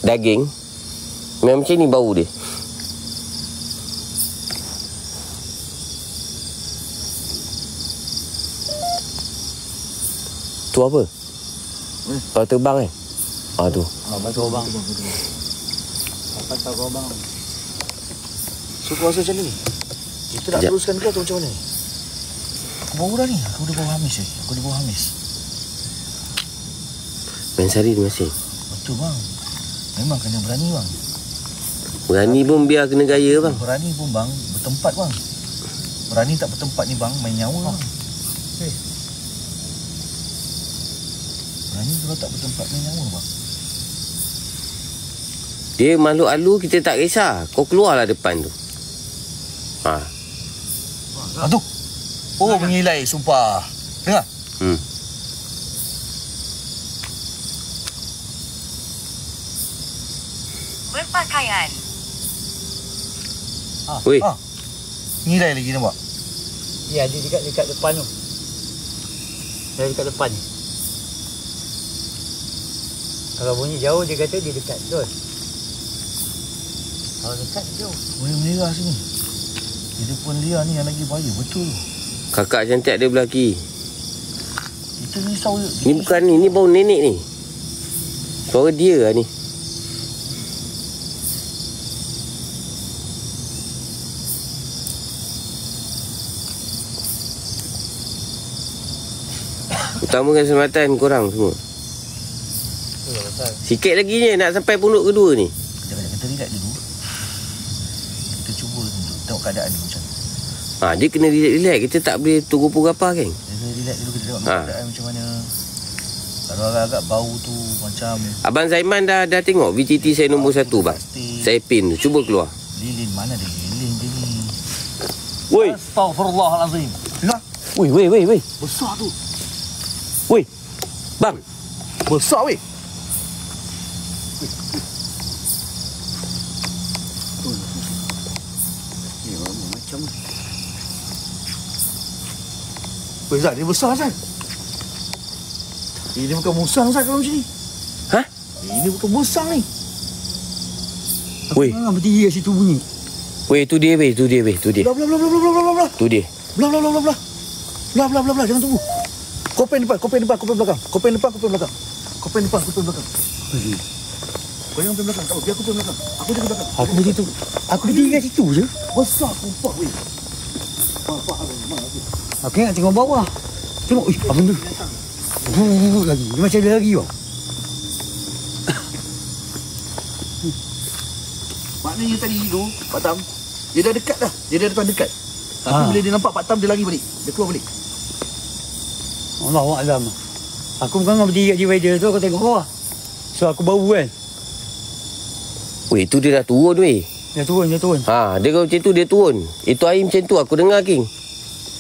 daging. Memang macam ni bau dia. Tu apa? Kalau terbang kan? Tu. Betul bang. Apa tahu kau bang? So kau rasa macam ni? Kita nak teruskan ke atau macam mana? Aku bau dah ni. Aku dah bau hamis ni. Main sari dia masih. Betul bang. Memang kena berani bang. Berani pun biar kena gaya bang. Berani pun bang, bertempat bang. Berani tak bertempat ni bang, main nyawa bang. Berani kalau tak bertempat main nyawa bang. Dia makhluk halu kita tak kisah. Kau keluarlah depan tu. Tu. Oh mengilai sumpah. Dengar. Berpakaian. Weh. Ngilai lagi nampak. Ya, dia dekat depan tu. Dia dekat depan ni. Kalau bunyi jauh dia kata dia dekat betul. Kalau dekat jauh. Boleh melirah sini. Dia pun liar ni yang lagi bahaya betul. Kakak cantik ada belah kiri. Kita risau je. Ni bukan ni, ni bau nenek ni. Suara dia lah ni. Utamakan keselamatan korang semua. Sikit lagi je nak sampai pondok kedua ni. Kita relax dulu. Kita cuba tengok keadaan ni macam mana. Dia kena relax. Kita tak boleh tunggu pukul apa kan. Dia kena relax dulu. Kita tengok keadaan macam mana. Kalau agak-agak bau tu macam. Abang Zaiman dah tengok VTT saya nombor 1 bang. Saya pin tu. Cuba keluar. Lilin mana dia? Lilin dia ni. Woi. Astaghfirullahalazim. Dengar. Woi. Besar tu. Woi. Bang. Besar weh. Macam ni. Zat, dia besar Zat. Ini bukan musang Zat kalau macam ni. Ini bukan musang ni. Weh. Jangan berdiri kat situ bunyi. Weh, tu dia weh. Tu dia. Belah. Tu dia. Belah. Jangan tunggu. Kopen depan, kopen belakang. Kopen depan, kopen belakang. Kau jangan pen belakang. Biar aku pen belakang. Aku jaga belakang. Aku berdiri kat situ je. Besar sumpah weh. Aku nak tengok bawah. Tengok, apa tu? Lagi. Dia macam ada lagi bang. Maknanya tadi tu, Pak Tam, dia dah dekat dah. Dia dah datang dekat. Tapi bila dia nampak Pak Tam, dia lari balik. Dia keluar balik. Allahuakbar. Aku bukan berdiri kat divider tu, aku tengok bawah. So aku bau kan. Weh, tu dia dah turun weh. Dia turun. Dia kalau macam tu dia turun. Itu air macam tu aku dengar King.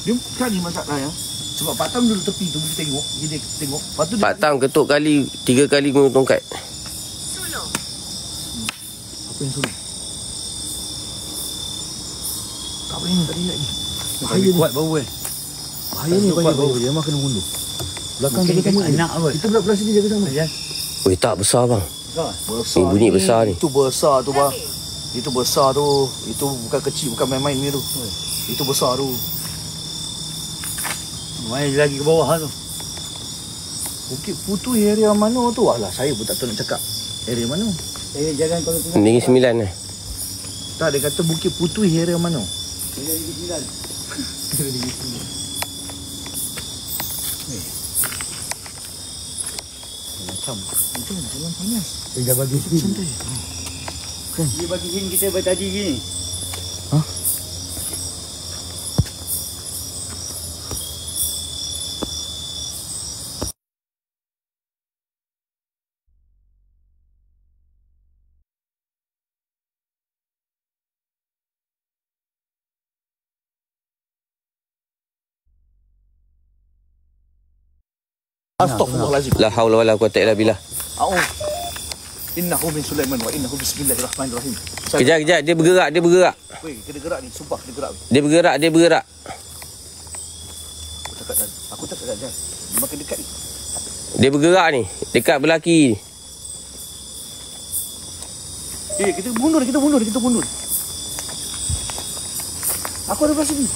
Dia bukan ni masalah ya. Sebab Pak Tam duduk tepi tu, dia tengok. Lepas tu Pak Tam ketuk 3 kali guna tongkat. Sulung. Apa yang sulit? Tak boleh ni, tak boleh lagi. Bahaya kuat bau kan. Bahaya ni, bau. Dia memang kena mundur. Belakang jaga sama. Anak apa? Kita belah sini jaga sama. Weh, tak besar bang. Besar bunyi besar ni. Itu besar tu bang. Itu besar tu. Itu bukan kecil, bukan main-main ni tu. Itu besar tu. Main lagi ke bawah tu. Bukit Putu area mana tu? Alah, saya pun tak tahu nak cakap. Area mana? Jangan kalau tengok. Negeri Sembilan lah. Tak, dia kata Bukit Putu area mana? Negeri 9. Macam jangan panas. Dia dah bagi sini. Santai. Kan? Dia bagi sini kita tadi gini. Astaghfirullahalazim. La haula wala quwata illa billah. Innahu min Sulaiman wa innahu bismillahirrahmanirrahim. Kejap, dia bergerak. Weh, kena gerak ni, sumpah kena gerak. Dia bergerak. Aku tak dah. Dia makin dekat ni. Dia bergerak ni, dekat belah kiri. Kita mundur. Aku ada belah sini.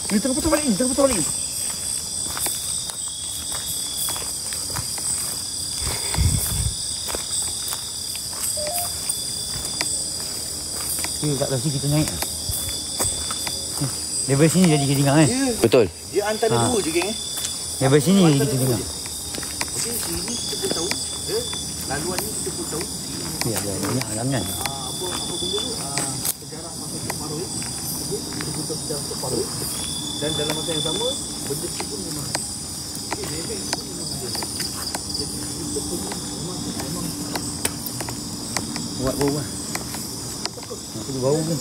Ni tengah putar balik. Tak tahu kita naik. Daripada sini jadi kita dengar kan? Ya. Betul. Dia antara dua je geng Daripada sini jadi kita dengar. Okey, sini kita pun tahu. Ya. Laluan ni kita pun tahu. Ya, banyak jangan. Apa benda tu? Sejarah masuk ke Paroi. Okey, kita pun tahu sejarah masuk Paroi. Dan dalam masa yang sama, benda tu pun memang ada. Okey, bebek tu pun memang ada. Jadi kita pun memang Buat bau lah. Aku tu bau kan.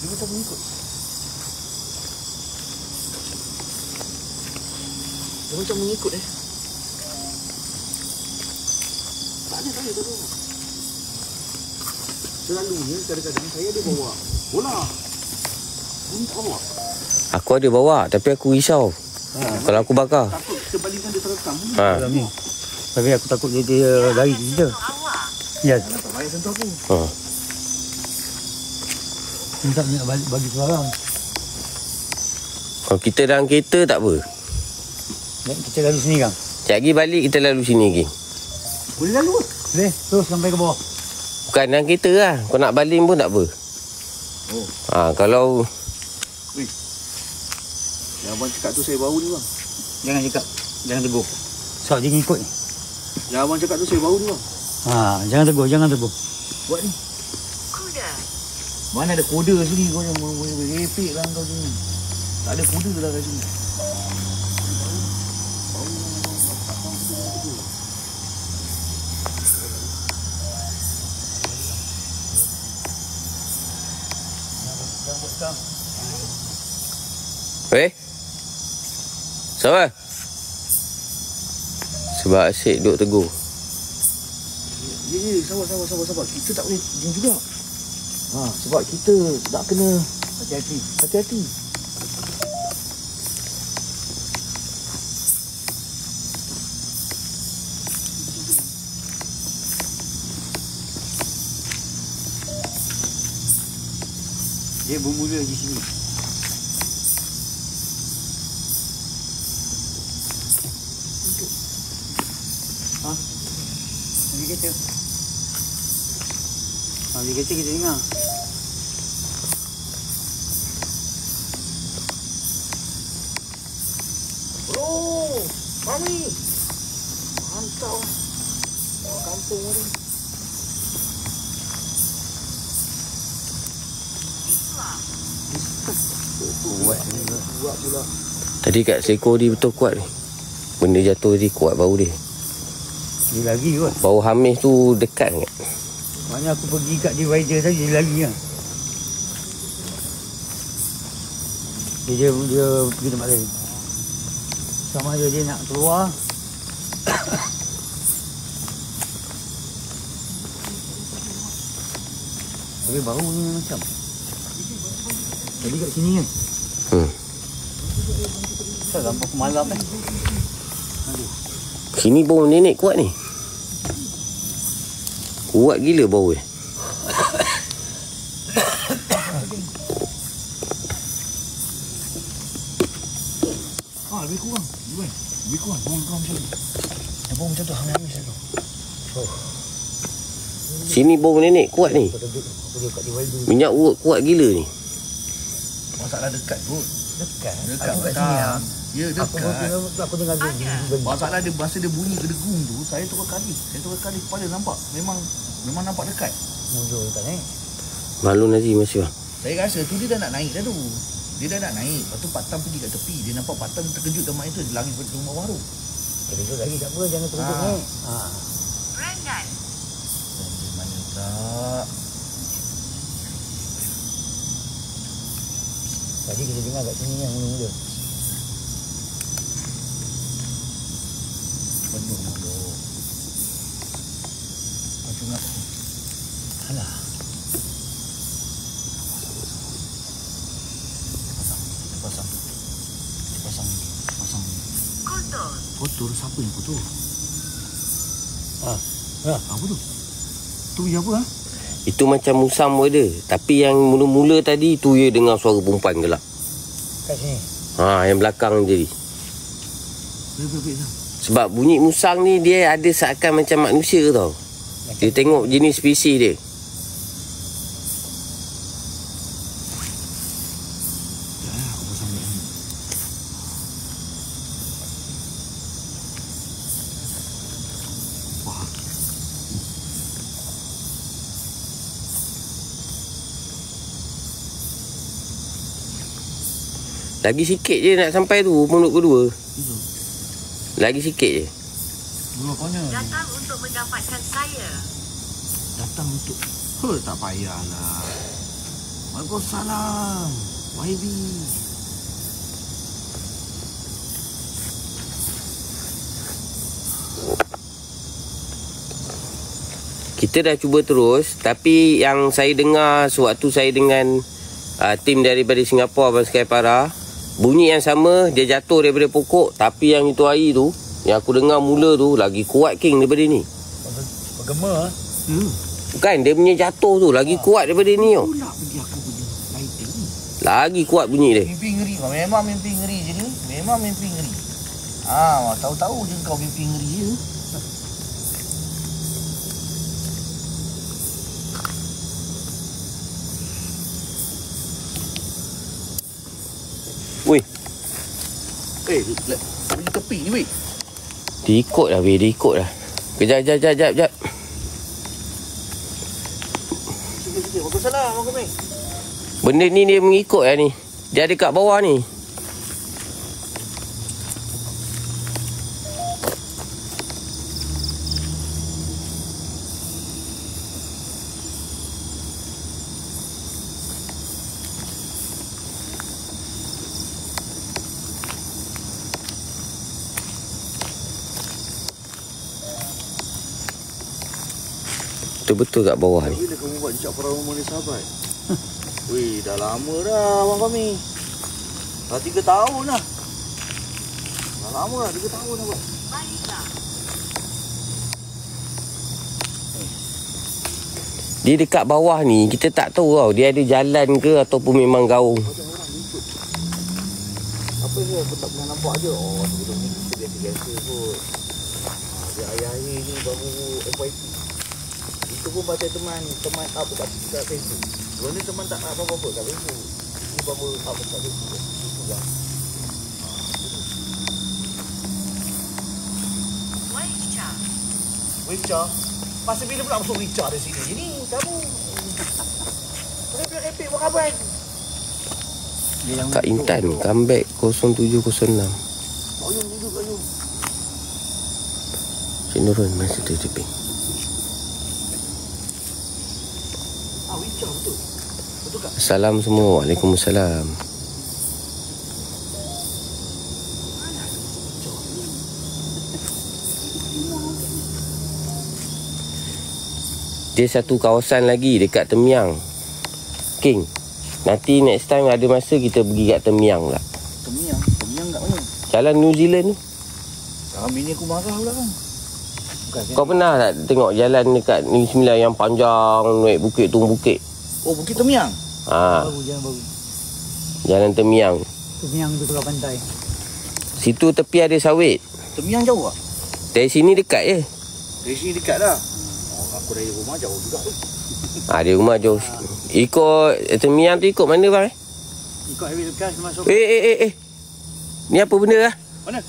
dia macam mengikut. Dia macam mengikut Tak ada. Selalunya kadang-kadang saya ada bawa bola. Bunyi tak bawa. Aku ada bawa tapi aku risau. Kalau aku bakar. Takut sebalikan dia terekam. Dalam ni. Tapi aku takut dia lari ke kita. Ya. Tak payah sentuh aku. Minta nak balik bagi sebarang. Kalau kita dalam kereta tak apa. Kita lalu sini kan? Sekejap lagi balik kita lalu sini lagi. Boleh lalu ke? Boleh. Terus sampai ke bawah. Bukan dalam kereta lah. Kau nak baling pun tak apa. Kalau Yang abang cakap tu saya bau ni bang. Jangan cakap. Jangan tegur. Sebab dia ngikut ni. Yang abang cakap tu saya bau ni bang. Jangan tegur. Buat ni. Kuda. Mana ada koda sini kau yang merepek lah kau sini. Tak ada koda lah kat sini. Siapa? Sebab asyik duduk tegur. Ya, sabar. Kita tak boleh diam juga. Sebab kita tak kena hati-hati. Dia bermula di sini. Ambil kereta. Ambil kereta kita dengar. Bro, Mami. Mantap. Orang kampung ni. Buat pula. Tadi kat seekor dia betul kuat ni. Benda jatuh tadi kuat bau dia. Dia lagi kot. Bau hamis tu dekat sangat. Maknanya aku pergi kat divider saja dia lagi lah. Dia pergi tempat lain. Sama ada dia nak keluar. Tapi bau ni macam. Tadi kat sini kan? Saya nampak malam kan? Sini bau nenek kuat ni. Kuat gila bau dia. Lebih kurang. Bau kau macam tu. Bau macam tu hamis tu. Sini bau nenek kuat ni. Minyak urut kuat gila ni. Masalah dekat kot. Dekat Dekat kat sini lah. Ya, dekat. Aku dengar dia. Masalah dia masa dia bunyi kedegung tu, saya terus kali kepala nampak. Memang nampak dekat. Mujur tak naik. Malu Nazim masih bang. Saya rasa tu dia dah nak naik dah tu. Dia dah nak naik. Lepas tu Patam pergi kat tepi. Dia nampak Patam terkejut dengan mak itu. Dia lari pada rumah baru. Terkejut lagi tak apa. Jangan terkejut naik. Brandon. Di mana tak? Tadi kita dengar kat sini yang mula-mula. Penuh dulu. Macam nak. Alah. Pasang. Kotor. Kotor siapa yang kotor? Apa tu? Tu ya apa ah? Itu macam musang pun ada. Tapi yang mula-mula tadi tu ya dengar suara perempuan gelak. Kat sini. Yang belakang jadi. Baik. Sebab bunyi musang ni dia ada seakan macam manusia tau. Dia tengok jenis spesies dia. Aku pasang ni. Wah. Lagi sikit je nak sampai tu pondok kedua. Lagi sikit je. Berapanya? Datang untuk mendapatkan saya. Datang untuk tak payahlah. Waalaikumsalam. YB. Kita dah cuba terus. Tapi yang saya dengar sewaktu saya dengan tim daripada Singapura Abang Skypara, bunyi yang sama, dia jatuh daripada pokok. Tapi yang itu air tu, yang aku dengar mula tu, lagi kuat King daripada ni. Bergema. Bukan, dia punya jatuh tu lagi kuat daripada ni tau. Pula pergi aku punya lighting ni. Lagi kuat bunyi dia. Mimpi ngeri. Memang mimpi ngeri je ni. Memang mimpi ngeri. Tahu-tahu je kau mimpi ngeri je. Weh, Pergi tepi ni weh. dia ikut dah weh, dia ikut dah. Kejap. Sikit. Waalaikumsalam. Waalaikumsalam. Benda ni dia mengikut lah ni. Dia ada kat bawah ni. Betul-betul kat bawah ni. Bila kamu buat jejak perahu Malaysia sahabat? Weh, dah lama dah Abang Fahmi. Dah 3 tahun dah. Dah lama dah, 3 tahun dah. Baiklah. Dia dekat bawah ni, kita tak tahu tau. Dia ada jalan ke ataupun memang gaung. Macam orang ikut. Apa ni aku tak pernah nampak je. Sebelum ni kita biasa-biasa kot. Dia ayah-ayah ni baru FYP. Itu pun pasal teman up kat Facebook. Dulu ni teman tak apa-apa kat Facebook. Ini baru up kat Facebook. Itu lah. Wicca. Masa bila pula masuk Wicca di sini? Ini kamu. Repek-repek buat kabar. Kak Intan, comeback 0706. Ayun, duduk ayun. Cik Nurul, masa tu tipping. Wicca betul. Betul tak? Salam semua. Waalaikumsalam. Dia satu kawasan lagi dekat Temyang. King, nanti next time ada masa kita pergi kat Temyang lah. Temyang kat mana? Jalan New Zealand tu. Bini aku marah pula kan. Kau pernah tak tengok jalan dekat New Zealand yang panjang naik bukit tu bukit? Oh, Bukit Temyang. Jalan baru. Jalan Temyang. Temyang tu tengah pantai. Situ tepi ada sawit. Temyang jauh tak? Dari sini dekat je. Dari sini dekat dah. Aku dari rumah jauh juga tu. Dia rumah jauh. Ikut Temyang tu ikut mana bang? Ikut highway lekas masuk. Ni apa benda lah? Mana?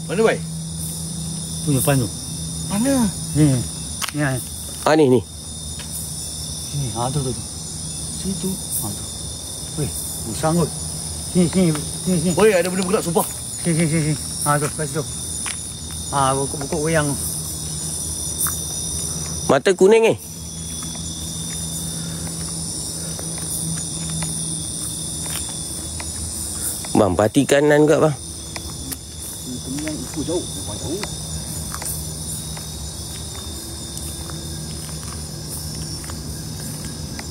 Mana baik? Tu depan tu. Mana? Ni. Ni. Sini. Tu. Situ. Tu. Weh, musang kot. Sini. Oi, ada benda bergerak sumpah. Sini. Tu, kat situ. Buku wayang. Mata kuning Bang, parti kanan juga bang. Temyang ikut jauh. Memang jauh.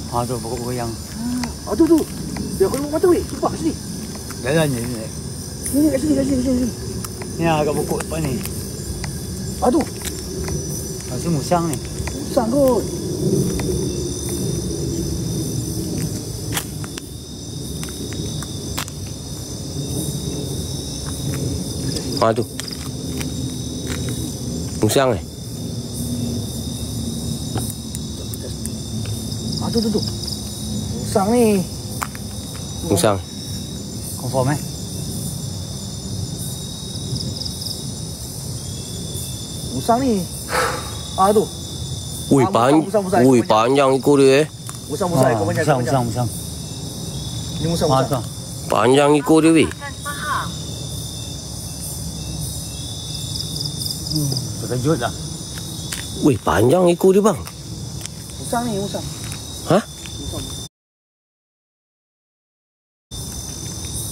Ha tu pokok goyang. Tu. Dia kalau mata weh. Cuba kat sini. Jalan je ni. Sini kat sini. Ni agak pokok depan ni. Tu. Masih musang ni. Musang kot. Ha tu. Musang ni. Tu. Musang ni. Musang. Confirm Musang ni. Tu. Ui, musang, ui, musang. panjang ekor dia Musang ekor banyak. Musang. Ni musang. Ha tu. Panjang ekor dia weh. Akan faham. Terkejut lah. Ui, panjang ekor dia bang. Musang ni. Ha? Musang.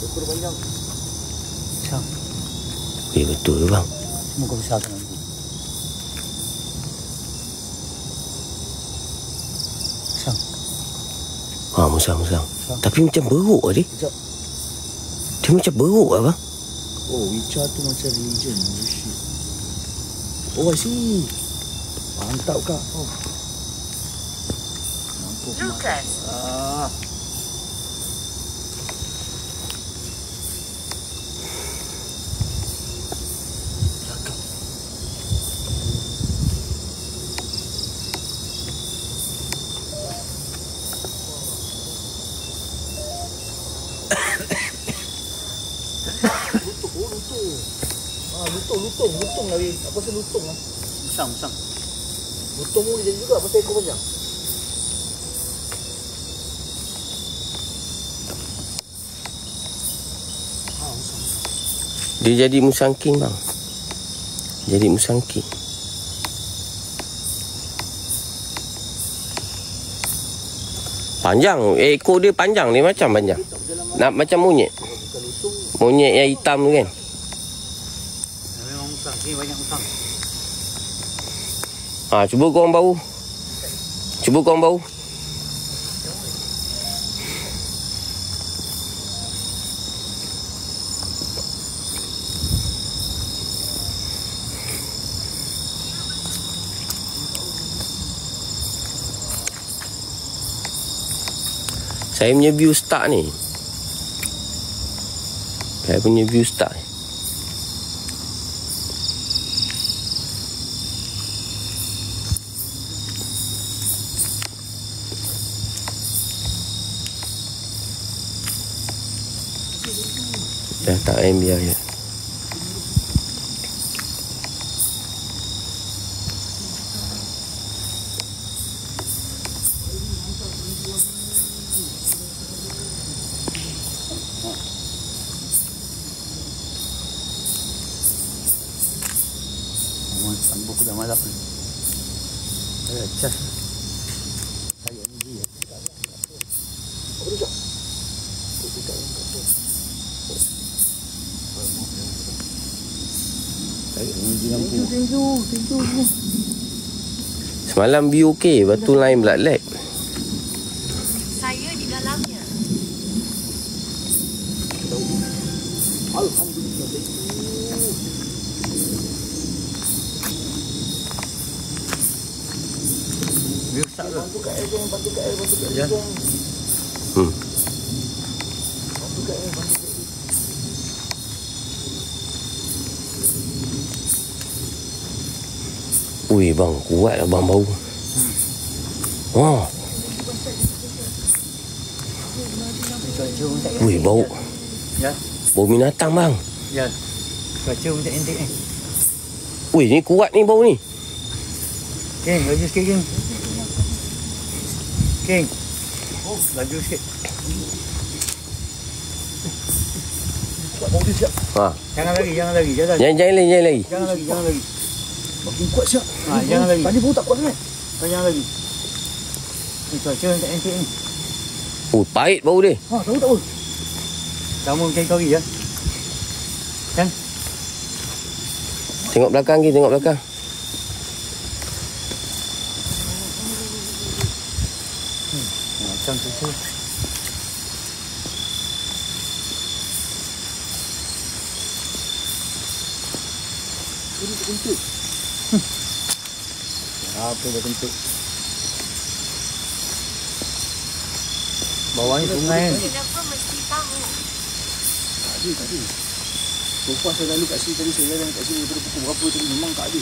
Ekor dia panjang. Musang. Ui, betul ke bang? Muka besar kan nanti. Musang. Ha, musang. Tapi macam beruk lah dia. Sekejap. Dia macam beruk lah bang. Oh, Witcher tu macam religion. Oh, I see. Mantap kak. Oh. Lucas. Lutung lah weh. Apa pasal lutung lah? Musang. Lutung pun jadi juga pasal ekor panjang. Dia jadi musang king bang. Jadi musang king. Panjang. Ekor dia panjang ni macam panjang. Nak macam monyet. Monyet yang hitam tu kan. Memang musang. Sini banyak musang. Ha, cuba korang bau. Saya punya view start ni. Dah tak aim biar je. Sambung dah malap ni. Cas. Saya ni dia. Apa tu, Cak? Thank you. Semalam view okey, lepas tu line pula lag. Saya di dalamnya. Alhamdulillah. View start ke? Bantu kat air. Ya. Ui bang, kuat lah bang bau. Wah. Ui bau. Ya. Bau binatang bang. Ya. Cuaca macam entik ni. Ui ni kuat ni bau ni. King, laju sikit King. King. Laju sikit. Bau dia siap. Ha. Jangan lagi. Jalan. Jangan lagi. Jangan lagi. Makin kuat siap. Jangan lagi. Tadi bau tak kuat sangat. Jangan lagi. Ni cuaca macam entik ni. Pahit bau dia. Tahu tak apa. Sama macam kau ya. Kan? Tengok belakang ni, tengok belakang. Macam tu. Ini kentut. Apa dah kentut? Bawah ni sungai kan? Kenapa mesti tahu? Tadi. Sofa saya lalu kat sini tadi, saya jalan kat sini daripada pukul berapa tadi, memang tak ada.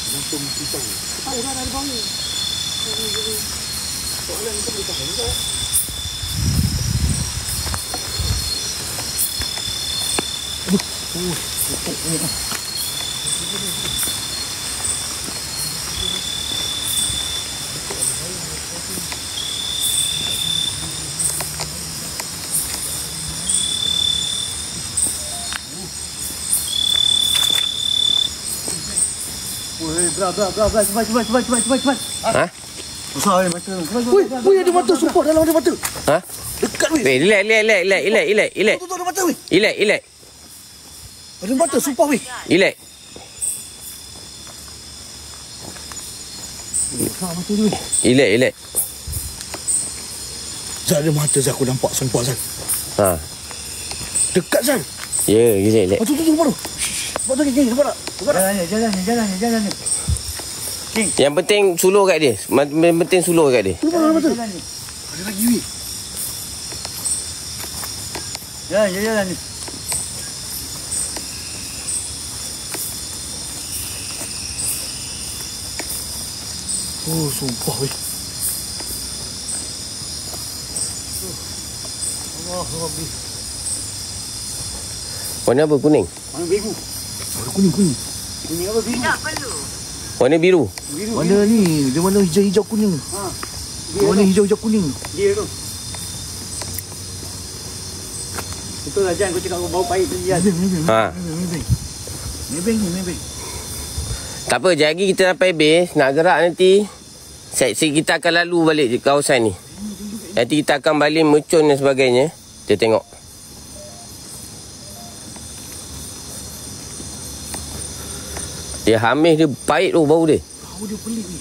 Kenapa mesti tahu? Tahu dah ada bau. Soalan kita boleh tahu tak? Cepat. Ha? Besar ni mata. Weh, ada mata, sumpah dalam ada mata. Ha? Dekat weh. Weh, relax. Tu ada mata weh. Relax. Ada mata, sumpah weh. Relax. Besar mata tu weh. Relax. Zal, ada mata Zal, aku nampak, sumpah Zal. Ha. Dekat Zal. Ya, relax. Tu baru. Nampak tu gini, nampak tak? Jalan ni. Yang penting suluh kat dia. Yang penting suluh kat dia. Tu baru ada mata. Jalan ni. Ada lagi weh. Jalan ni. Oh, sumpah weh. Allah Rabbi. Warna apa? Kuning? Mana biru? Ada kuning. Kuning apa biru? Tidak perlu. Warna biru? Mana ni? Dia mana hijau-hijau kuning. Ha. Dia mana hijau-hijau kuning. Dia tu. Betul lah Jan, kau cakap kau bau pahit tadi Jan. Ha. Nebeng. Tak apa, jagi kita sampai base, nak gerak nanti. Kita akan lalu balik di kawasan ni. Nanti kita akan balik Mercun dan sebagainya. Kita tengok. Dia hamis, dia pahit tu bau dia. Bau dia pelik ni.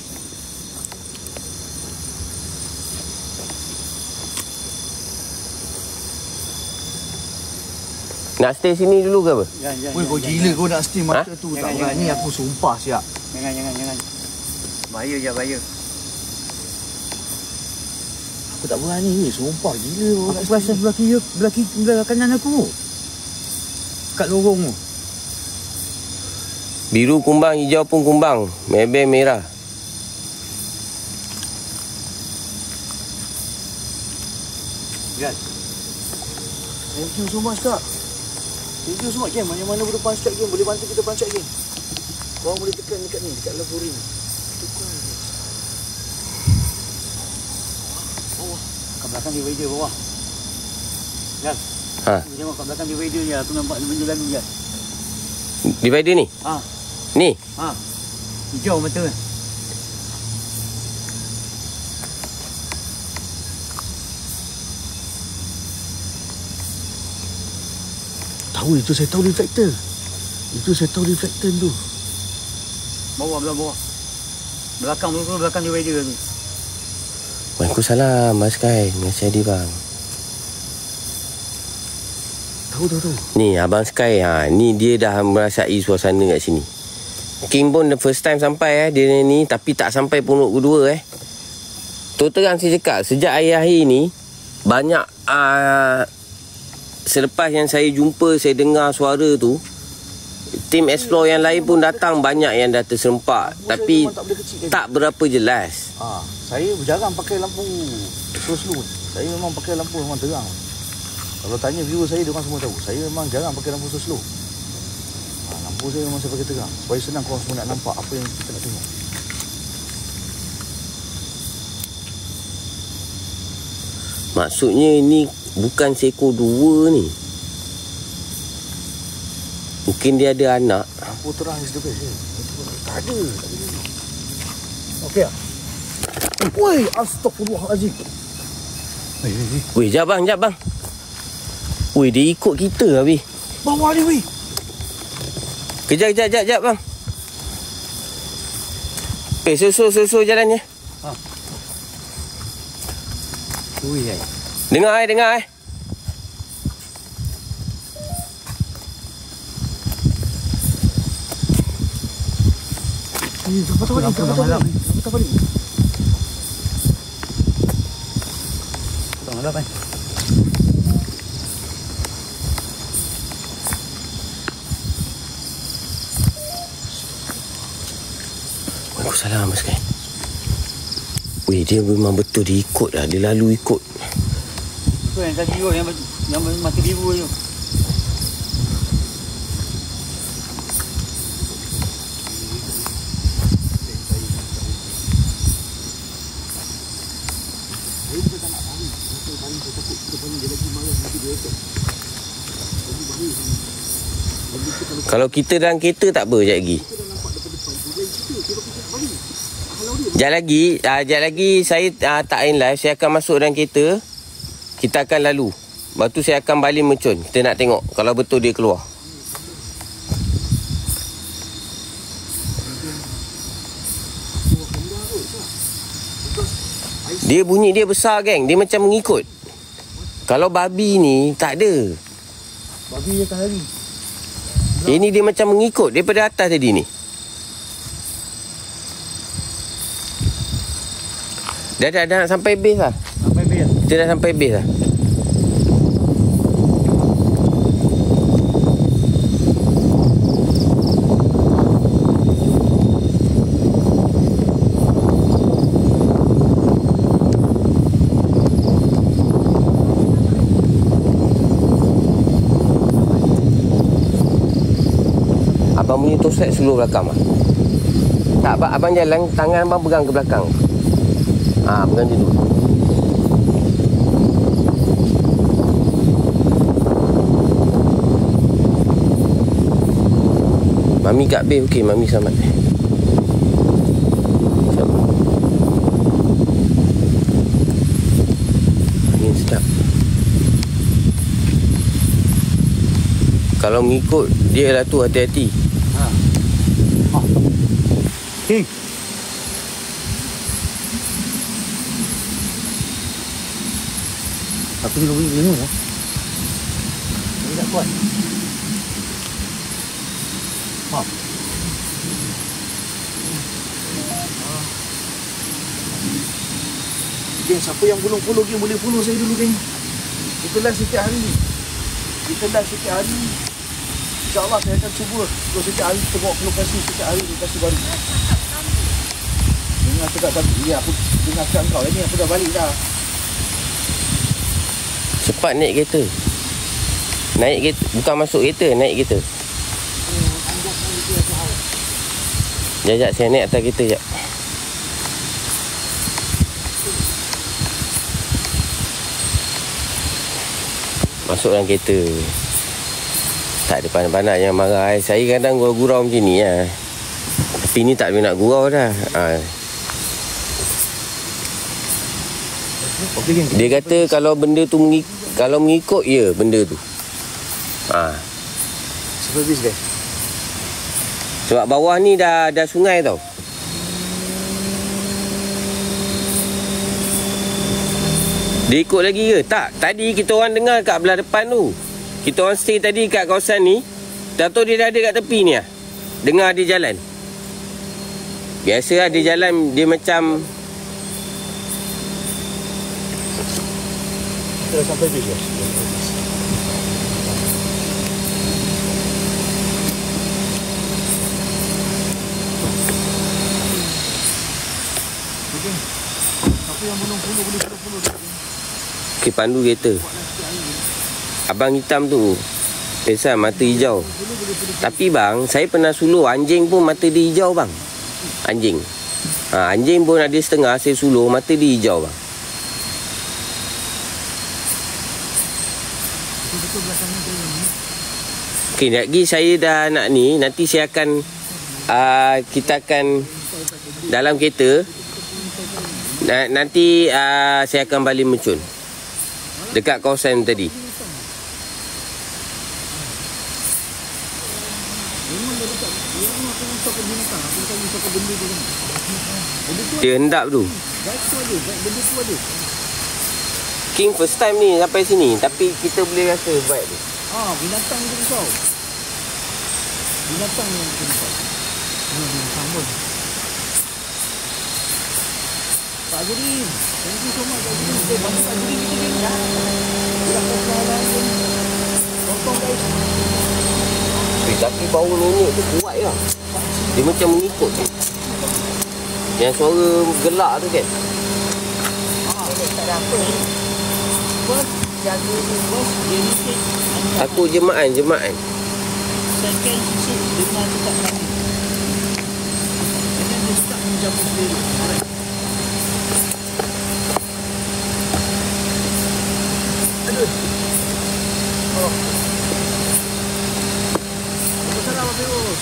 Nak stay sini dulu ke apa? Jan. Weh, kau gila kau nak stay mata Ha? tu. Tak Jangan, berani aku sumpah siap. Jangan. Bahaya je, bahaya. Aku tak berani ni, sumpah gila kau nak Aku stay. rasa sebelah kanan aku. Kat lorong tu. Biru kumbang, hijau pun kumbang. Mebel merah. Jan. Thank you so much Kak. Thank you so much Game. Mana-mana boleh pancat Game. Boleh bantu kita pancat Game. Korang boleh tekan dekat ni, dekat laboring. Tukar. Bawah. Kat belakang divider bawah. Jan. Ha. Tengok kat belakang divider ni. Aku nampak dia benda lalu Jan. Divider ni? Ha. Ni? Hijau betul. Tahu itu saya tahu reflektor. Tu. Bawah. Belakang divider tu. Waalaikumsalam, Mas Kai. Masih ada bang. Tahu. Ni Abang Sky, ni dia dah merasai suasana kat sini. King pun the first time sampai dia ni, tapi tak sampai punuk kedua Terus terang saya cakap, sejak akhir-akhir ni banyak selepas yang saya jumpa, saya dengar suara tu, tim explore yang lain pun datang, banyak yang dah terserempak, tapi tak berapa jelas. Saya jarang pakai lampu slow. Saya memang pakai lampu memang terang. Kalau tanya viewer saya, diorang semua tahu. Saya memang jarang pakai lampu slow. Lampu saya memang saya pakai terang. Supaya senang korang semua nak nampak apa yang kita nak tengok. Maksudnya ini bukan seekor dua ni. Mungkin dia ada anak. Lampu terang is the best. Tak ada. Okey tak? Woi, astagfirullahalazim. Weh, jap bang. Weh, dia ikut kita habis. Bawah ni weh. Kejap bang. Susul jalannya. Ui, Dengar. Betul malam. Waalaikumsalam Mas Kai. Weh, dia memang betul dia ikut lah. Dia lalu ikut. Tu yang tadi tu yang mati biru tu. Kalau kita dalam kereta tak apa, sekejap lagi. Sekejap lagi saya tak in live. Saya akan masuk dalam kereta. Kita akan lalu. Lepas tu saya akan balik Mercun. Kita nak tengok kalau betul dia keluar. Dia bunyi dia besar, geng. Dia macam mengikut. Kalau babi ni tak ada. Babi dia akan lari. Ini dia macam mengikut daripada atas tadi ni. Dah nak sampai base lah. Sampai base. Kita dah sampai base lah. Abang punya tosek seluruh belakang lah. Tak, abang jalan, tangan abang pegang ke belakang. Pegang dia dulu. Mami kat base, okey, Mami selamat. Angin sedap. Kalau mengikut, dia lah tu, hati-hati. Hei. Aku ni bunyi minum lah. Dia tak kuat. Geng, siapa yang belum follow geng boleh follow saya dulu geng. Kita live setiap hari. InsyaAllah saya akan cuba. Kalau setiap hari kita bawa ke lokasi, setiap hari lokasi baru. Dengar cakap tadi. Ya, aku dengar cakap kau. Ini aku dah balik dah. Cepat naik kereta. Naik kereta. Bukan masuk kereta, naik kereta. Sekejap, saya naik atas kereta sekejap. Masuk dalam kereta. Tak ada panas-panas yang marah. Saya kadang gurau-gurau macam ni lah. Tapi ni tak boleh nak gurau dah. Dia kata kalau benda tu kalau mengikut, ya benda tu. Sampai bis geng. Sebab bawah ni dah sungai tau. Dia ikut lagi ke? Tak. Tadi kita orang dengar kat belah depan tu. Kita orang stay tadi kat kawasan ni. Tak tahu dia dah ada kat tepi ni lah. Dengar dia jalan. Biasa lah dia jalan. Dia macam Kita dah sampai bis guys. Siapa yang belum follow boleh follow. Okay, pandu kereta. Abang hitam tu pesan mata hijau. Tapi bang, saya pernah suluh anjing pun mata dia hijau bang. Anjing. Anjing pun ada setengah saya suluh mata dia hijau bang. Okay, lagi saya dah nak ni. Nanti saya akan kita akan dalam kereta. Nanti saya akan balik Mercun. Dekat kawasan tadi. Dia memang aku risaukan binatang. Aku bukan risaukan benda tu kan. Benda tu Dia hendap tu. Guys tu ada. Benda tu ada. King first time ni sampai sini. Tapi kita boleh rasa vibe tu. Binatang tu risau. Binatang yang kita risau. Binatang pun. Pak Azudin. Thank you so much Pak Azudin. Bantu Pak Azudin kita ni. Gerak kesalahan pun. Tolong guys. Tapi bau nenek tu kuat lah. Dia macam mengikut tu. Yang suara gelak tu kan. Nenek tak ada apa ni. Bos jaga tu. Bos, dia ni cek. Takut jemaah. Second sisik dengan tetap kami. Dengan dia start menjamu sendiri. Alright. Aduh. Apa salah Pak Firuz?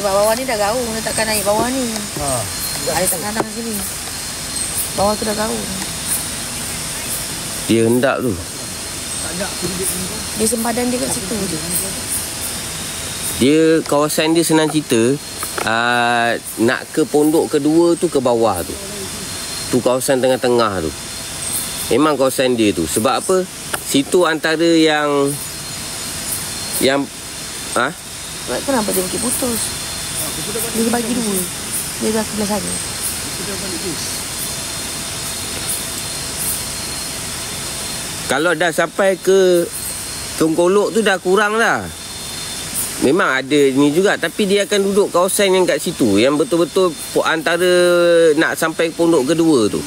Sebab bawah ni dah gaung. Dia takkan naik bawah ni. Air tak kadang sini. Bawah tu dah gaung. Dia hendak tu. Tak ada penduduk ni tu. Dia sempadan dia kat situ je. Dia kawasan dia senang cerita. Nak ke pondok kedua tu ke bawah tu. Tu kawasan tengah-tengah tu. Memang kawasan dia tu. Sebab apa? Situ antara yang Kenapa dia mungkin putus? Dia bagi dua. Dia dah sebelah sana. Kita balik base. kalau dah sampai ke Tongkolok tu dah kurang dah. Memang ada ni juga, tapi dia akan duduk kawasan yang kat situ, yang betul-betul antara nak sampai pondok kedua tu.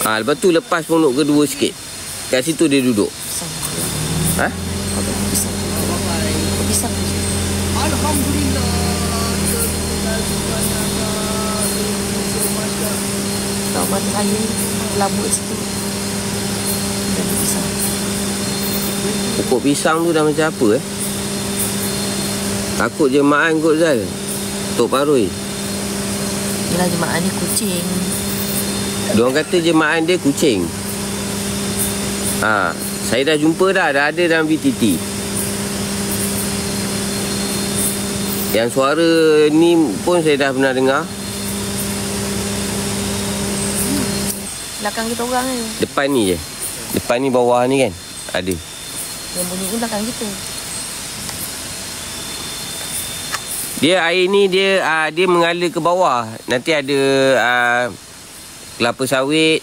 Lepas tu lepas pondok kedua sikit, kat situ dia duduk. Pisang. Pisang. Bye-bye. Pisang. Alhamdulillah. Terima kasih. Kalau mata saya labu kat situ. Dan pisang. Pokok pisang tu dah macam apa Takut jemaah kot Zal. Tok Parui. Yelah jemaah ni kucing. Diorang kata jemaah dia kucing. Saya dah jumpa dah ada dalam VTT. Yang suara ni pun saya dah pernah dengar. Belakang kita orang ni. Depan ni je. Depan ni bawah ni kan ada. Yang bunyi ni belakang kita. Dia air ni dia mengalir ke bawah. Nanti ada kelapa sawit.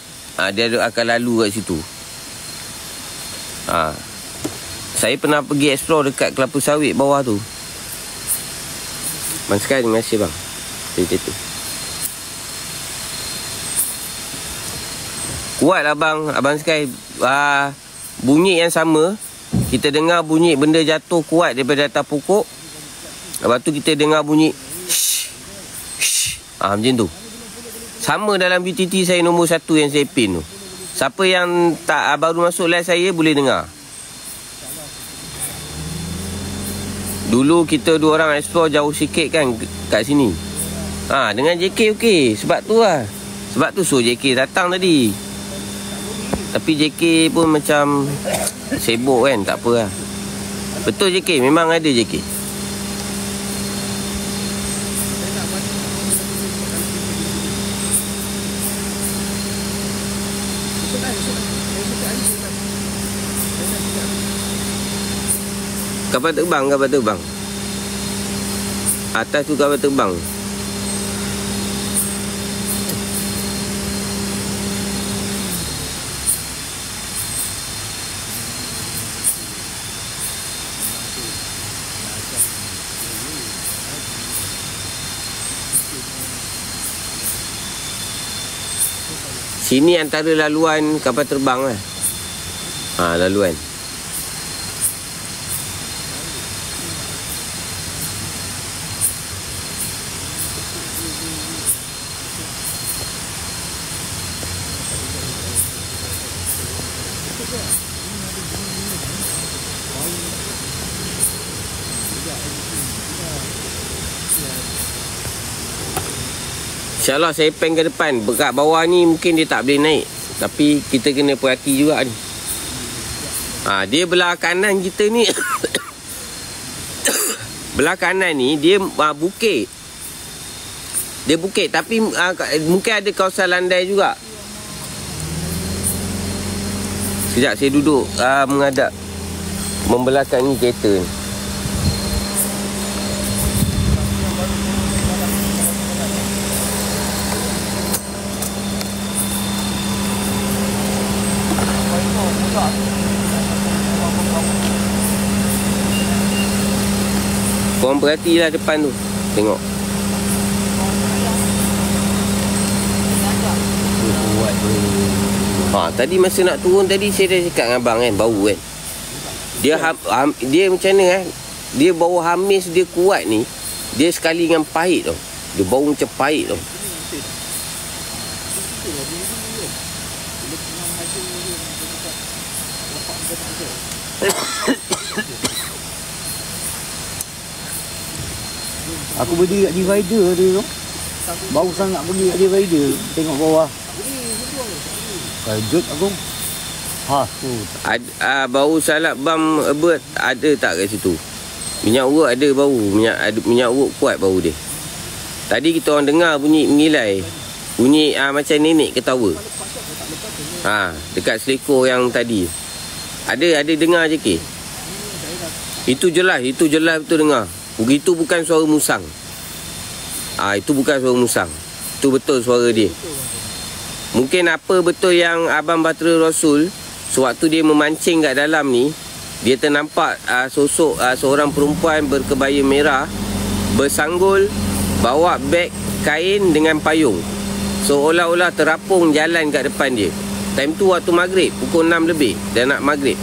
Dia akan lalu kat situ. Saya pernah pergi explore dekat kelapa sawit bawah tu. Bang Sky, terima kasih bang. Cerita. Kuat lah bang, Abang Sky. Bunyi yang sama. Kita dengar bunyi benda jatuh kuat daripada atas pokok. Lepas tu kita dengar bunyi shh, shh. Macam tu. Sama dalam BTT saya nombor 1 yang saya pin tu. Siapa yang tak baru masuk live saya boleh dengar. Dulu kita dua orang explore jauh sikit kan kat sini. Dengan JK okey. Sebab tu lah. Sebab tu suruh JK datang tadi. Tapi JK pun macam sibuk kan. Tak apa lah. Betul JK. Memang ada JK. Kapal terbang. Atas tu kapal terbang. Sini antara laluan kapal terbang lah. Laluan. InsyaAllah saya pen ke depan. Dekat bawah ni mungkin dia tak boleh naik. Tapi kita kena perhati juga ni. Dia belah kanan kita ni Belah kanan ni dia bukit. Dia bukit tapi mungkin ada kawasan landai juga. Sekejap saya duduk menghadap membelakangi kereta ni. Korang perhatilah depan tu. Tengok. Tadi masa nak turun tadi saya dah cakap dengan abang kan, bau kan. Dia macam mana kan? Dia bau hamis dia kuat ni. Dia sekali dengan pahit tau. Dia bau macam pahit tau. Aku berdiri kat divider dia tu. Bau sangat pergi kat divider. Tengok bawah. Kajut aku. Tu. Bau salap bam bird ada tak kat situ? Minyak urut ada bau. Minyak urut kuat bau dia. Tadi kita orang dengar bunyi mengilai. Bunyi macam nenek ketawa. Dekat selekor yang tadi. Ada dengar je ke? Itu jelas betul dengar. Itu bukan suara musang. Itu bukan suara musang. Itu betul suara dia. Mungkin apa betul yang Abang Bahtera Rasul sewaktu dia memancing kat dalam ni, dia ternampak sosok seorang perempuan berkebaya merah bersanggul, bawa beg kain dengan payung, seolah-olah terapung jalan kat depan dia. Time tu waktu maghrib, pukul 6 lebih, dah nak maghrib.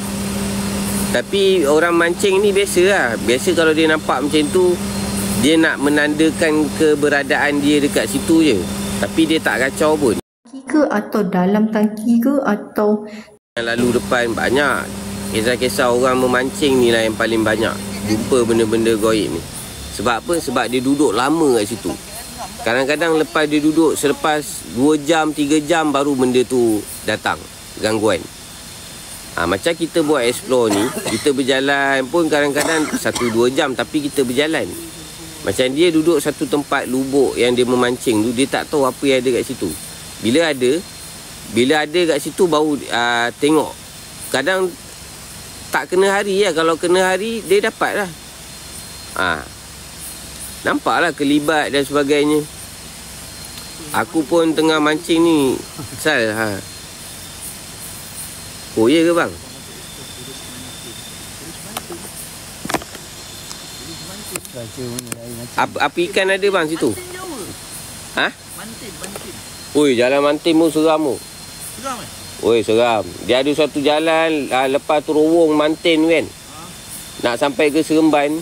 Tapi orang mancing ni biasa lah. Biasa kalau dia nampak macam tu, dia nak menandakan keberadaan dia dekat situ je. Tapi dia tak kacau pun. Ke atau dalam tangki ke atau lalu depan banyak. Kisah-kisah orang memancing ni lah yang paling banyak jumpa benda-benda goib ni. Sebab apa? Sebab dia duduk lama kat situ. Kadang-kadang lepas dia duduk, selepas 2 jam, 3 jam baru benda tu datang, gangguan. Macam kita buat explore ni, kita berjalan pun kadang-kadang 1-2 jam tapi kita berjalan. Macam dia duduk satu tempat lubuk yang dia memancing tu, dia tak tahu apa yang ada kat situ. Bila ada kat situ baru tengok. Kadang tak kena hari lah. Kalau kena hari dia dapat lah. Nampaklah kelibat dan sebagainya. Aku pun tengah mancing ni Sal. Oh ya ke bang? Apa ikan ada bang situ? Mantin. Oi, jalan Mantin pun seram tu. Seram eh? Oi, seram. Dia ada suatu jalan lepas terowong Mantin kan. Nak sampai ke Seremban.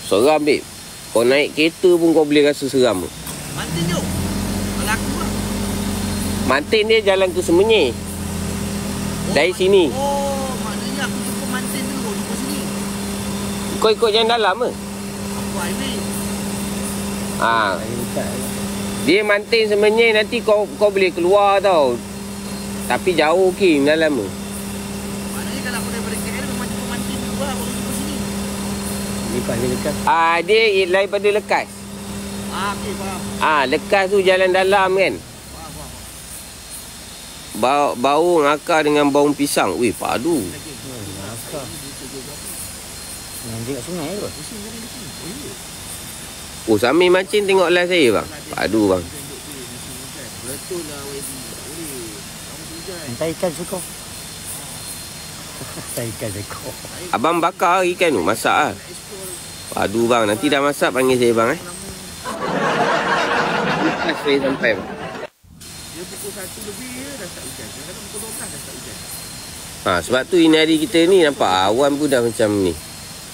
Seram babe. Kau naik kereta pun kau boleh rasa seram tu. Mantin jom. Kalau aku lah. Mantin dia jalan ke Semenyih. Dari sini. Maknanya aku jumpa Mantin dulu, jumpa sini. Kau ikut jalan dalam ke? Aku highway. Dia Mantin Semenyih nanti kau boleh keluar tau. Tapi jauh Kim dalam tu. Maknanya kalau aku daripada KL memang jumpa Mantin dulu lah, baru jumpa sini. Lepas dia lekas. Dia daripada Lekas. Okey, faham. Lekas tu jalan dalam kan. Bau ngakar dengan bau pisang. Weh, padu. Mancing kat sungai tu. Oh, sambil mancing tengok live saya bang. Padu bang. Betul lah YB. Boleh. Hantar ikan suka. Hantar ikan suka. Abang bakar ikan tu, masak lah. Padu bang, nanti dah masak panggil saya bang Lepas saya sampai bang. Dia pukul 1 lebih dah start hujan. Kadang-kadang pukul 12 dah start hujan. Sebab tu ini hari kita ni nampak awan pun dah macam ni.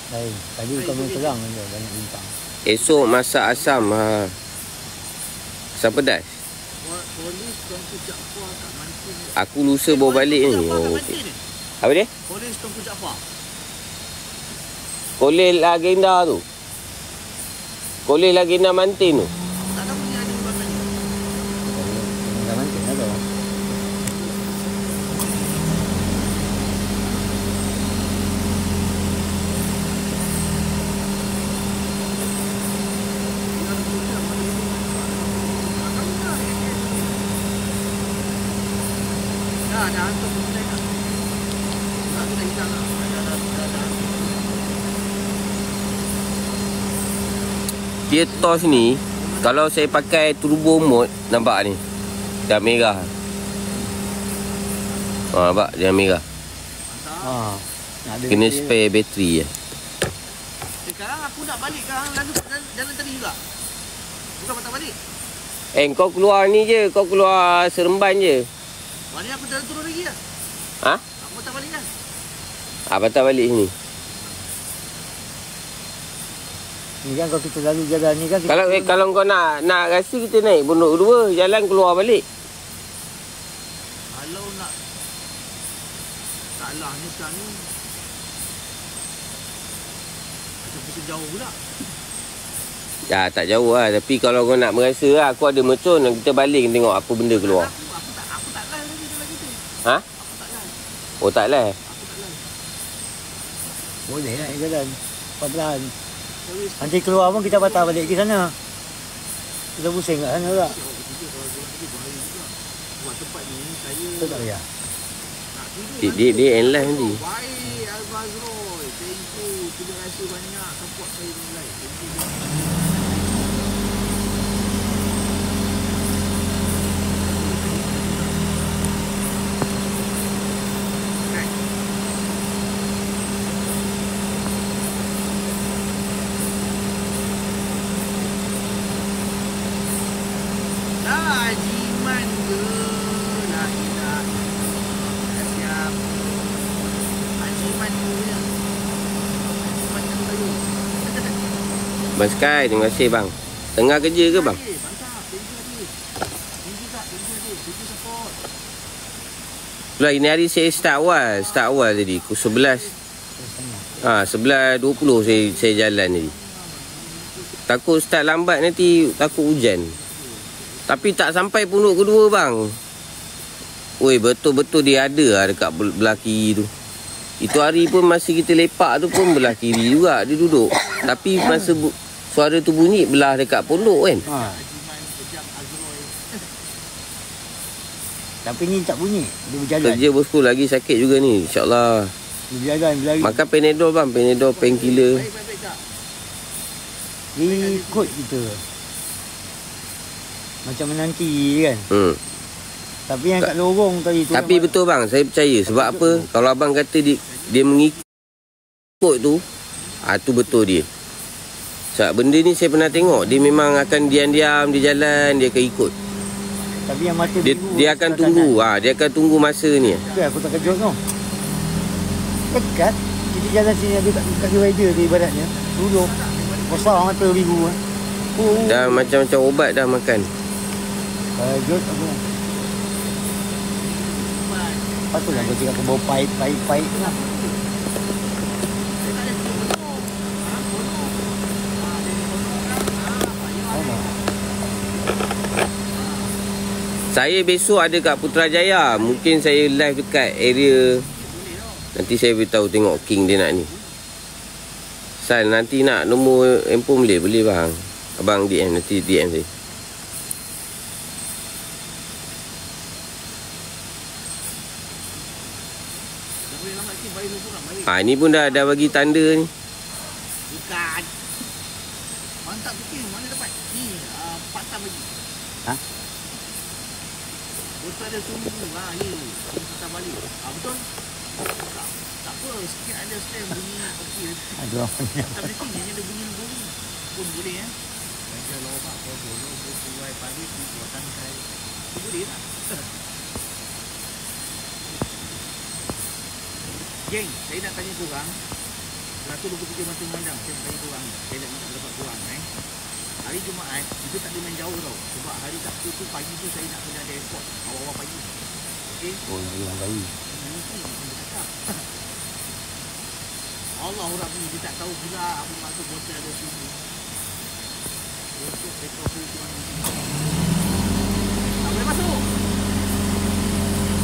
Tadi kami terang je, banyak bintang. Esok masak asam. Asam pedas. Polis Tuanku Jaafar kat Mantin. Aku lusa bawa balik ni. Okay. Apa dia? Polis Tuanku Jaafar. Kolej Legenda tu. Kolej Legenda Mantin tu. Tak tahu ni ada orang lain. Dah mancing dah tu. dah hantar pun saya nak. Tak dah hilang lah. Dah. Dia tos ni, kalau saya pakai turbo mode, nampak ni. Dah merah. Nampak dia merah. Ha. Nak ada Kena spare bateri je. Sekarang aku nak balik ke lalu jalan tadi juga. Bukan patah balik. Kau keluar ni je. Kau keluar Seremban je. Maknanya aku jalan turun lagi lah. Ha? Aku patah balik kan. Patah balik sini. Ni kan kalau kita lalu jalan ni kan. Kalau kau nak rasa kita naik Pondok Kedua, jalan keluar balik. Kalau nak salahnya sekarang ni macam kita jauh pula. Ya, tak jauh lah. Tapi kalau kau nak merasa lah, aku ada mercun, kita baling tengok apa benda keluar. Aku tak live lagi jalan kita. Ha? Aku tak live. Oh, tak lah. Aku tak live. Boleh nak jalan. Pelan-pelan. Nanti keluar pun kita patah balik ke sana. Kita pusing kat sana pula. Buat tempat ni saya Betul tak payah? nak tidur. Dia end live nanti. Baik Al-Fazrul. Thank you. Terima kasih banyak support saya ni live. Thank you. Jiman ke la ilaha illallah. Siapa Hajiman punya Hajiman yang bayu. Bang Sky, terima kasih bang. Tengah kerja ke bang? Mantap. Thank you Adil. Thank you Kak. Thank you Adil. Thank you support. Lah ini hari saya start awal tadi. Pukul 11. 11.20 saya jalan tadi. Takut start lambat nanti, takut hujan. Tapi tak sampai Pondok Kedua bang. Oi, betul-betul dia ada lah dekat belah kiri tu. Itu hari pun masa kita lepak tu pun belah kiri juga dia duduk. Tapi masa suara tu bunyi belah dekat pondok kan. Ha. Tapi ni tak bunyi. Dia berjalan. Kerja bosku lagi sakit juga ni. InsyaAllah. Dia berjalan, berlari. Makan Panadol bang. Panadol painkiller. Baik Kak. Ikut kita. Macam menanti kan. Tapi yang kat lorong tadi tu. Tapi betul bang, saya percaya. Sebab apa? Kalau abang kata dia mengikut tu, tu betul dia. Sebab benda ni saya pernah tengok. Dia memang akan diam-diam, dia jalan, dia akan ikut. Tapi yang mata Dia akan tunggu. Dia akan tunggu masa ni. Itu aku tak kejut tau. Dekat. Kita jalan sini ada kat rider dia ibaratnya. Duduk. Kosong mata biru. Dah macam-macam obat dah makan. Kejut aku. Patutlah kau cakap kau bawa paip lah. Saya besok ada kat Putrajaya. Mungkin saya live dekat area. Nanti saya beritahu tengok King dia nak ni. Sal, nanti nak nombor handphone boleh? Boleh bang. Abang DM, nanti DM saya. Ni pun dah bagi tanda ni. Bukan. Mantap bikin. Mana dapat? Ni, 4 tam lagi. Ha? Betul ada tunggu. Ni. Kita balik. Betul? Tak apa. Sikit ada stem bunyi. Okey. Aduh. Tak bikin. Yang ada bunyi pun boleh Baca lobak. Boleh. Berkuai pagi. Buatan saya. Itu boleh tak? Geng, saya nak tanya korang 123 mata memandang. Saya nak tanya korang. Saya nak minta pendapat korang Hari Jumaat kita tak boleh main jauh tau. Sebab hari Sabtu tu pagi tu saya nak kena ada airport awal-awal pagi. Okey? Oh, yang baik. Mungkin dia cakap Allah Rabbi, dia tak tahu pula apa maksud botol ada sini. Botol recovery tu mana ni. Tak boleh masuk.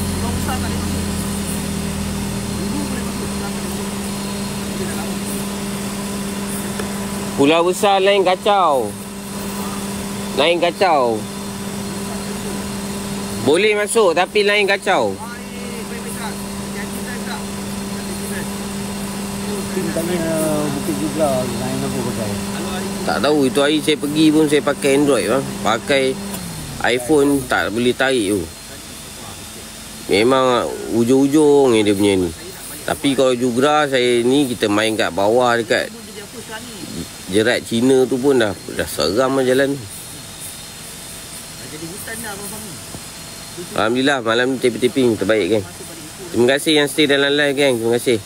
Pulau besar tak boleh masuk. Dulu boleh masuk, sekarang tak boleh masuk. Dia dah lama. Pulau Besar lain kacau. Lain kacau. Boleh masuk tapi lain kacau. Baik. Tim tanya Bukit Jubla lain apa pakai. Tak tahu, itu hari saya pergi pun saya pakai Android bang. Pakai iPhone tak boleh tarik tu. Memang ujung-ujung dia punya ni. Tapi kalau Jugra saya ni kita main kat bawah dekat jerat Cina tu pun dah seram lah jalan. Alhamdulillah malam ni taping terbaik geng. Terima kasih yang stay dalam live geng. Terima kasih.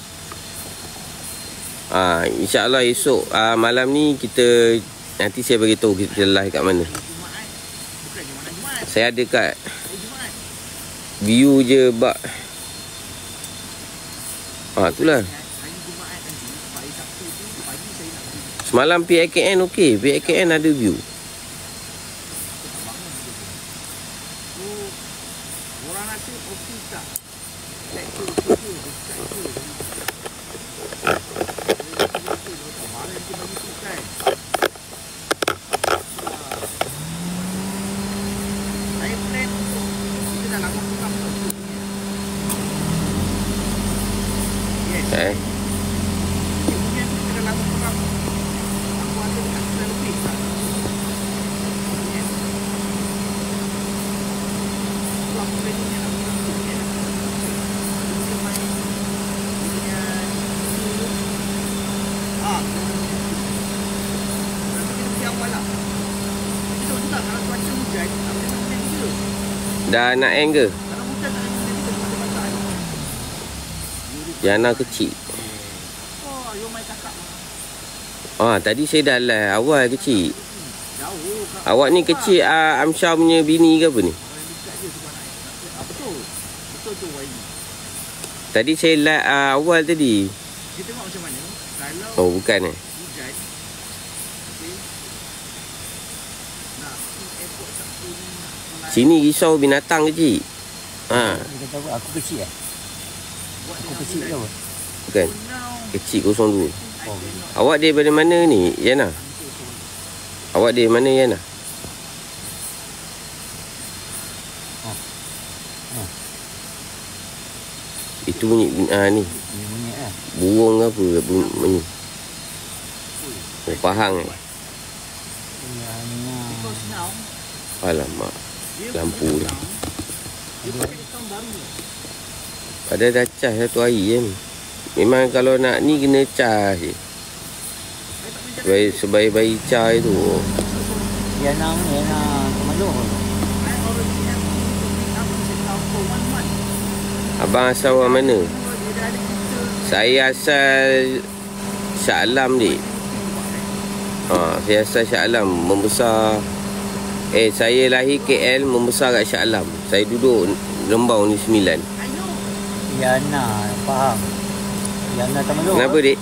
InsyaAllah esok malam ni kita nanti saya beritahu kita live kat mana. Saya ada kat view je bak. Itulah. Semalam PIKN okey. PIKN ada view. Dah nak end ke? Jana kecil. Tadi saya dah live awal kecil. Awak ni kecil Amsyar punya bini ke apa ni? Tadi saya live awal tadi. Oh bukan Sini risau binatang kecil. Dia kata apa? Aku kecil Aku kecil ke apa? Bukan. Kecil 02. Awak daripada mana ni, Yana? Awak dari mana, Yana? Itu bunyi ni. Burung apa bunyi? Pahang Alamak. Lampu ni. Pada dah cas satu hari kan. Memang kalau nak ni kena cas je. Sebaik-baik cas tu. Yana Kemaluk. Abang asal orang mana? Saya asal Shah Alam dik. Saya asal Shah Alam. Membesar saya lahir KL, membesar kat Shah Alam. Saya duduk Rembau ni 9. Yana, faham. Yana Kemaluk. Kenapa dik?